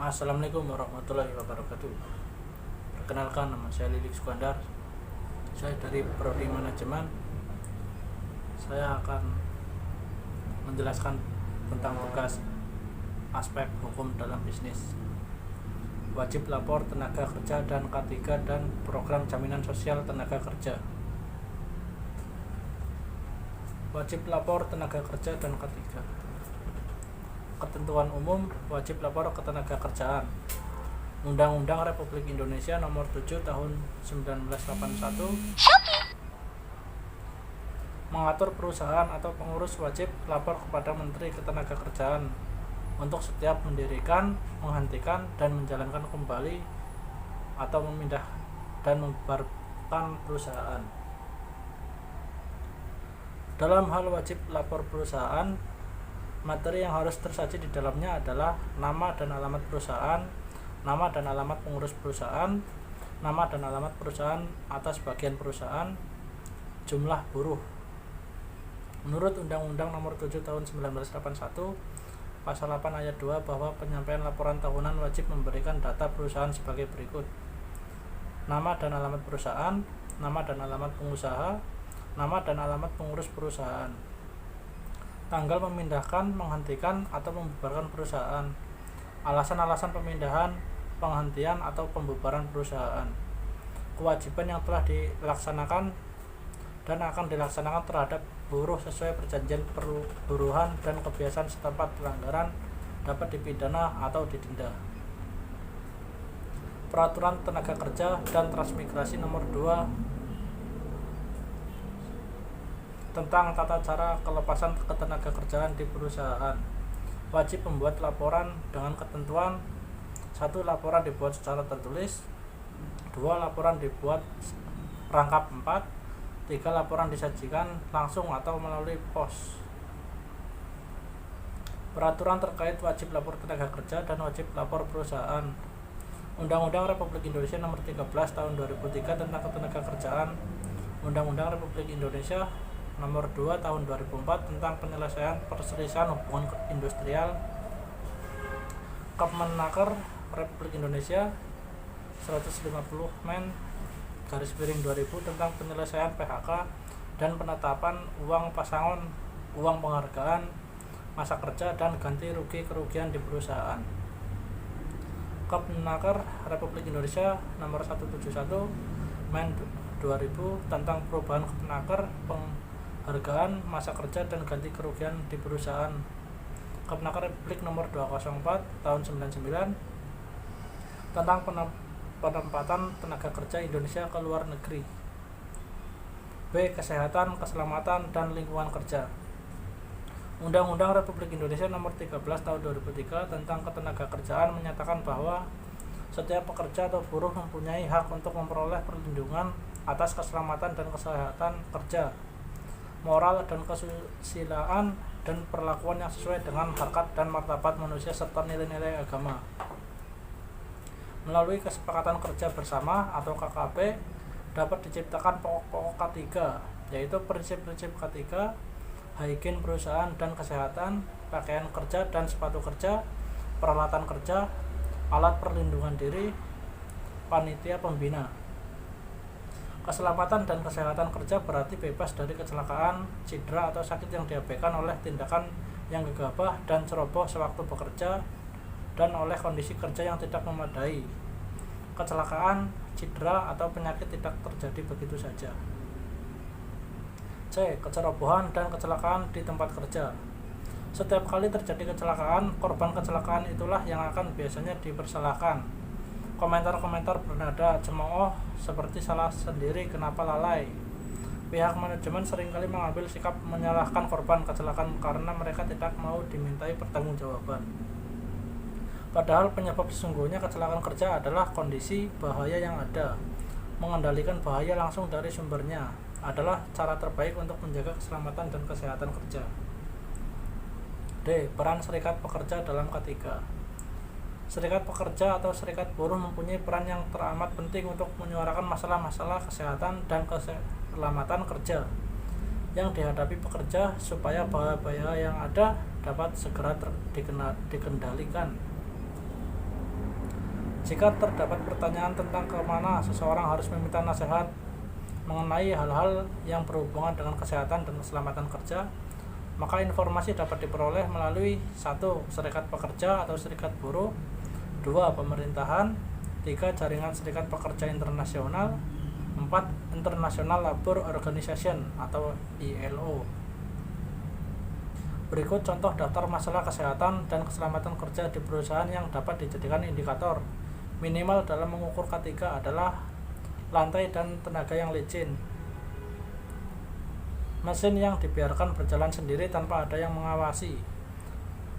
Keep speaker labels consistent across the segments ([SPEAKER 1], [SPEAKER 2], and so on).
[SPEAKER 1] Assalamualaikum warahmatullahi wabarakatuh. Perkenalkan, nama saya Lilik Sukandar. Saya dari Prodi Manajemen. Saya akan menjelaskan tentang tugas aspek hukum dalam bisnis, wajib lapor tenaga kerja dan K3 dan program jaminan sosial tenaga kerja. Wajib lapor tenaga kerja dan K3. Ketentuan umum wajib lapor ketenagakerjaan. Undang-Undang Republik Indonesia Nomor 7 Tahun 1981 mengatur perusahaan atau pengurus wajib lapor kepada Menteri Ketenagakerjaan untuk setiap mendirikan, menghentikan, dan menjalankan kembali atau memindah dan membubarkan perusahaan. Dalam hal wajib lapor perusahaan, materi yang harus tersaji di dalamnya adalah nama dan alamat perusahaan, nama dan alamat pengurus perusahaan, nama dan alamat perusahaan atas bagian perusahaan, jumlah buruh. Menurut Undang-Undang Nomor 7 Tahun 1981, Pasal 8 Ayat 2 bahwa penyampaian laporan tahunan wajib memberikan data perusahaan sebagai berikut: nama dan alamat perusahaan, nama dan alamat pengusaha, nama dan alamat pengurus perusahaan, tanggal memindahkan, menghentikan, atau membubarkan perusahaan, alasan-alasan pemindahan, penghentian, atau pembubaran perusahaan, kewajiban yang telah dilaksanakan dan akan dilaksanakan terhadap buruh sesuai perjanjian perburuhan dan kebiasaan setempat. Pelanggaran dapat dipidana atau didenda. Peraturan Tenaga Kerja dan Transmigrasi Nomor 2 tentang tata cara kelepasan ketenagakerjaan di perusahaan. Wajib membuat laporan dengan ketentuan: 1. Laporan dibuat secara tertulis. 2. Laporan dibuat rangkap 4. 3. Laporan disajikan langsung atau melalui pos. Peraturan terkait wajib lapor tenaga kerja dan wajib lapor perusahaan. Undang-Undang Republik Indonesia Nomor 13 Tahun 2003 tentang Ketenagakerjaan. Undang-Undang Republik Indonesia Nomor 2 Tahun 2004 tentang penyelesaian perselisihan hubungan industrial. Kemenaker Republik Indonesia 150 Men /2000 tentang penyelesaian PHK dan penetapan uang pasangan, uang penghargaan, masa kerja, dan ganti rugi kerugian di perusahaan. Kemenaker Republik Indonesia Nomor 171 Men 2000 tentang perubahan kemenaker, penghargaan, masa kerja, dan ganti kerugian di perusahaan. Kemenaker Republik Nomor 204 Tahun 99 tentang penempatan tenaga kerja Indonesia ke luar negeri. B. Kesehatan, keselamatan, dan lingkungan kerja. Undang-Undang Republik Indonesia Nomor 13 Tahun 2003 tentang Ketenagakerjaan menyatakan bahwa setiap pekerja atau buruh mempunyai hak untuk memperoleh perlindungan atas keselamatan dan kesehatan kerja, moral dan kesusilaan, dan perlakuan yang sesuai dengan harkat dan martabat manusia serta nilai-nilai agama. Melalui kesepakatan kerja bersama atau KKB dapat diciptakan pokok-pokok K3, yaitu prinsip-prinsip K3, higien perusahaan dan kesehatan, pakaian kerja dan sepatu kerja, peralatan kerja, alat perlindungan diri, panitia pembina. Keselamatan dan kesehatan kerja berarti bebas dari kecelakaan, cedera, atau sakit yang diabaikan oleh tindakan yang gegabah dan ceroboh sewaktu bekerja dan oleh kondisi kerja yang tidak memadai. Kecelakaan, cedera, atau penyakit tidak terjadi begitu saja. C. Kecerobohan dan kecelakaan di tempat kerja. Setiap kali terjadi kecelakaan, korban kecelakaan itulah yang akan biasanya dipersalahkan. Komentar-komentar bernada cemooh seperti salah sendiri, kenapa lalai. Pihak manajemen seringkali mengambil sikap menyalahkan korban kecelakaan karena mereka tidak mau dimintai pertanggungjawaban. Padahal penyebab sesungguhnya kecelakaan kerja adalah kondisi bahaya yang ada. Mengendalikan bahaya langsung dari sumbernya adalah cara terbaik untuk menjaga keselamatan dan kesehatan kerja. D. Peran serikat pekerja dalam K3. Serikat pekerja atau serikat buruh mempunyai peran yang teramat penting untuk menyuarakan masalah-masalah kesehatan dan keselamatan kerja yang dihadapi pekerja supaya bahaya yang ada dapat segera dikendalikan. Jika terdapat pertanyaan tentang kemana seseorang harus meminta nasihat mengenai hal-hal yang berhubungan dengan kesehatan dan keselamatan kerja, maka informasi dapat diperoleh melalui 1. Serikat pekerja atau serikat buruh, 2. Pemerintahan, 3. Jaringan serikat pekerja internasional, 4. International Labour Organization atau ILO. Berikut contoh daftar masalah kesehatan dan keselamatan kerja di perusahaan yang dapat dijadikan indikator minimal dalam mengukur K3 adalah lantai dan tenaga yang licin, mesin yang dibiarkan berjalan sendiri tanpa ada yang mengawasi,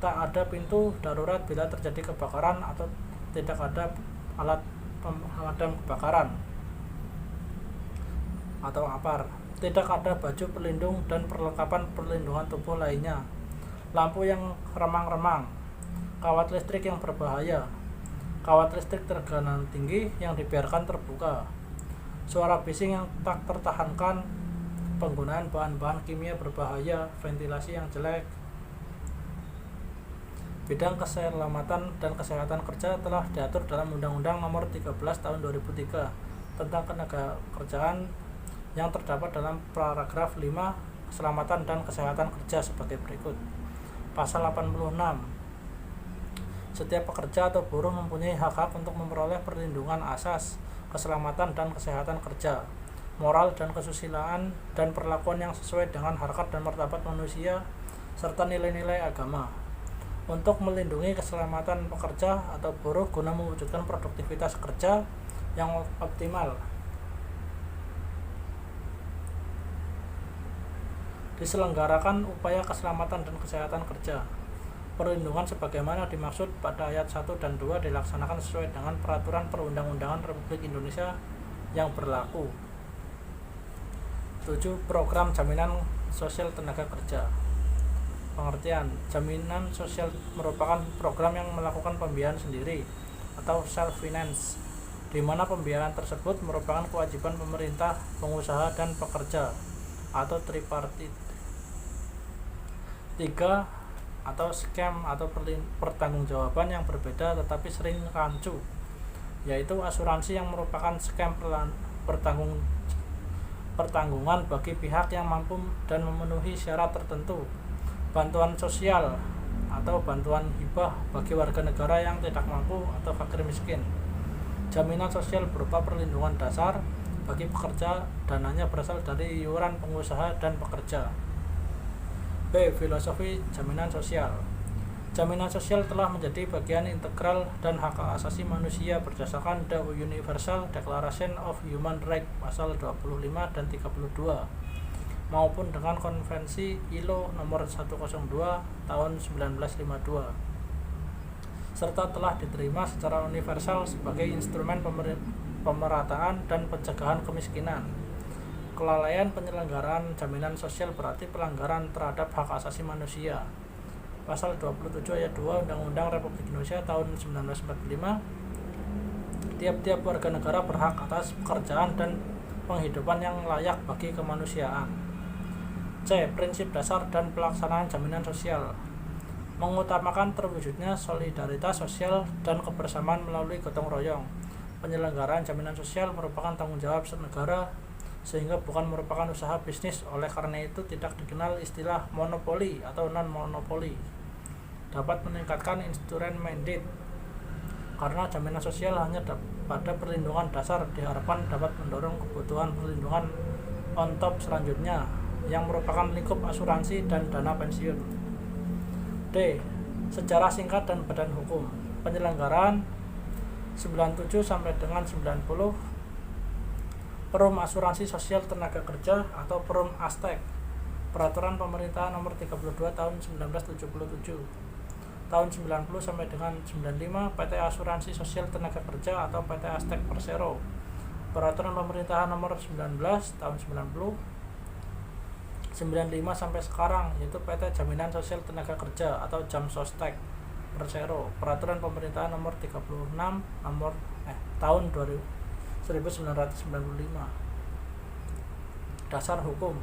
[SPEAKER 1] tak ada pintu darurat bila terjadi kebakaran atau tidak ada alat pemadam kebakaran atau APAR, tidak ada baju pelindung dan perlengkapan perlindungan tubuh lainnya, lampu yang remang-remang, kawat listrik yang berbahaya, kawat listrik tegangan tinggi yang dibiarkan terbuka, suara bising yang tak tertahankan, penggunaan bahan-bahan kimia berbahaya, ventilasi yang jelek. Bidang keselamatan dan kesehatan kerja telah diatur dalam Undang-Undang Nomor 13 Tahun 2003 tentang ketenaga kerjaan yang terdapat dalam paragraf 5 keselamatan dan kesehatan kerja sebagai berikut. Pasal 86. Setiap pekerja atau buruh mempunyai hak untuk memperoleh perlindungan asas, keselamatan dan kesehatan kerja, moral dan kesusilaan, dan perlakuan yang sesuai dengan harkat dan martabat manusia, serta nilai-nilai agama. Untuk melindungi keselamatan pekerja atau buruh guna mewujudkan produktivitas kerja yang optimal. Diselenggarakan upaya keselamatan dan kesehatan kerja. Perlindungan sebagaimana dimaksud pada ayat 1 dan 2 dilaksanakan sesuai dengan peraturan perundang-undangan Republik Indonesia yang berlaku. 7. Program jaminan sosial tenaga kerja. Pengertian: jaminan sosial merupakan program yang melakukan pembiayaan sendiri atau self-finance, di mana pembiayaan tersebut merupakan kewajiban pemerintah, pengusaha, dan pekerja atau tripartit. 3. Atau skema atau pertanggungjawaban yang berbeda tetapi sering rancu, yaitu asuransi yang merupakan skema pertanggungan bagi pihak yang mampu dan memenuhi syarat tertentu, bantuan sosial atau bantuan hibah bagi warga negara yang tidak mampu atau fakir miskin, jaminan sosial berupa perlindungan dasar bagi pekerja, dananya berasal dari iuran pengusaha dan pekerja. B. Filosofi jaminan sosial. Jaminan sosial telah menjadi bagian integral dan hak asasi manusia berdasarkan The Universal Declaration of Human Rights pasal 25 dan 32 maupun dengan Konvensi ILO nomor 102 tahun 1952 serta telah diterima secara universal sebagai instrumen pemerataan dan pencegahan kemiskinan. Kelalaian penyelenggaraan jaminan sosial berarti pelanggaran terhadap hak asasi manusia. Pasal 27 ayat 2 Undang-Undang Republik Indonesia tahun 1945. Tiap-tiap warga negara berhak atas pekerjaan dan penghidupan yang layak bagi kemanusiaan. C. Prinsip dasar dan pelaksanaan jaminan sosial. Mengutamakan terwujudnya solidaritas sosial dan kebersamaan melalui gotong royong. Penyelenggaraan jaminan sosial merupakan tanggung jawab negara sehingga bukan merupakan usaha bisnis. Oleh karena itu tidak dikenal istilah monopoli atau non-monopoli. Dapat meningkatkan instrumen mandate karena jaminan sosial hanya pada perlindungan dasar diharapkan dapat mendorong kebutuhan perlindungan on top selanjutnya yang merupakan lingkup asuransi dan dana pensiun. D. Sejarah singkat dan badan hukum. Penyelenggaraan 97 sampai dengan 90 Perum Asuransi Sosial Tenaga Kerja atau Perum Astek, Peraturan Pemerintah Nomor 32 Tahun 1977, tahun 90 sampai dengan 95 PT Asuransi Sosial Tenaga Kerja atau PT Astek Persero, Peraturan Pemerintahan Nomor 19 Tahun 90, 95 sampai sekarang yaitu PT Jaminan Sosial Tenaga Kerja atau Jamsostek Persero, Peraturan Pemerintahan Nomor 36 tahun 1995. Dasar hukum.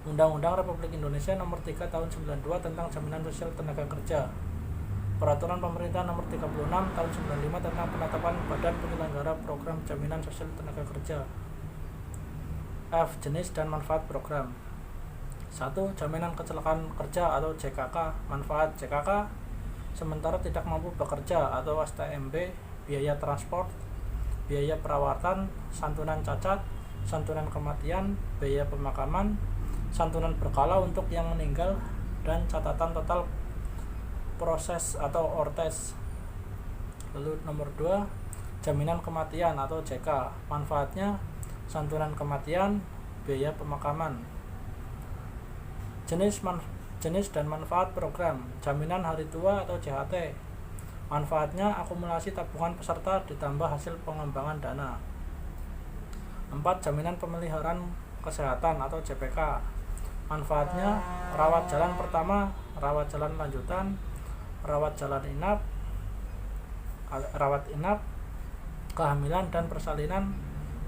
[SPEAKER 1] Undang-Undang Republik Indonesia Nomor 3 Tahun 92 tentang Jaminan Sosial Tenaga Kerja. Peraturan Pemerintah Nomor 36 Tahun 95 tentang penetapan Badan Penyelenggara Program Jaminan Sosial Tenaga Kerja. F. Jenis dan manfaat program. 1. Jaminan kecelakaan kerja atau JKK. Manfaat JKK: sementara tidak mampu bekerja atau STMB, biaya transport, biaya perawatan, santunan cacat, santunan kematian, biaya pemakaman, santunan berkala untuk yang meninggal, dan catatan total proses atau ortes. Lalu nomor 2, jaminan kematian atau JK. Manfaatnya: santunan kematian, biaya pemakaman. Jenis dan manfaat program. Jaminan hari tua atau JHT. Manfaatnya: akumulasi tabungan peserta ditambah hasil pengembangan dana. 4. Jaminan pemeliharaan kesehatan atau JPK. Manfaatnya: rawat jalan pertama, rawat jalan lanjutan, rawat inap, kehamilan dan persalinan,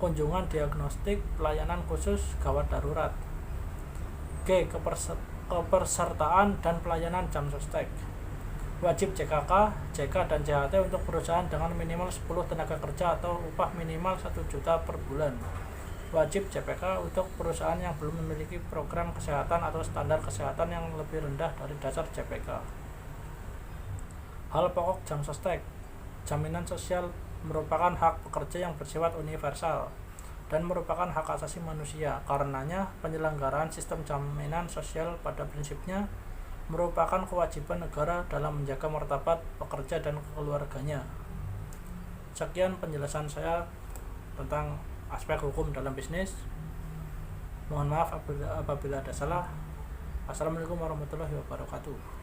[SPEAKER 1] kunjungan diagnostik, pelayanan khusus, gawat darurat. G. Kepesertaan dan pelayanan jam sostek. Wajib JKK, JK dan JHT untuk perusahaan dengan minimal 10 tenaga kerja atau upah minimal 1 juta per bulan. Wajib JPK untuk perusahaan yang belum memiliki program kesehatan atau standar kesehatan yang lebih rendah dari dasar JPK. Hal pokok jam sostek. Jaminan sosial merupakan hak pekerja yang bersifat universal dan merupakan hak asasi manusia. Karenanya, penyelenggaraan sistem jaminan sosial pada prinsipnya merupakan kewajiban negara dalam menjaga martabat pekerja dan keluarganya. Sekian penjelasan saya tentang aspek hukum dalam bisnis. Mohon maaf apabila ada salah. Assalamualaikum warahmatullahi wabarakatuh.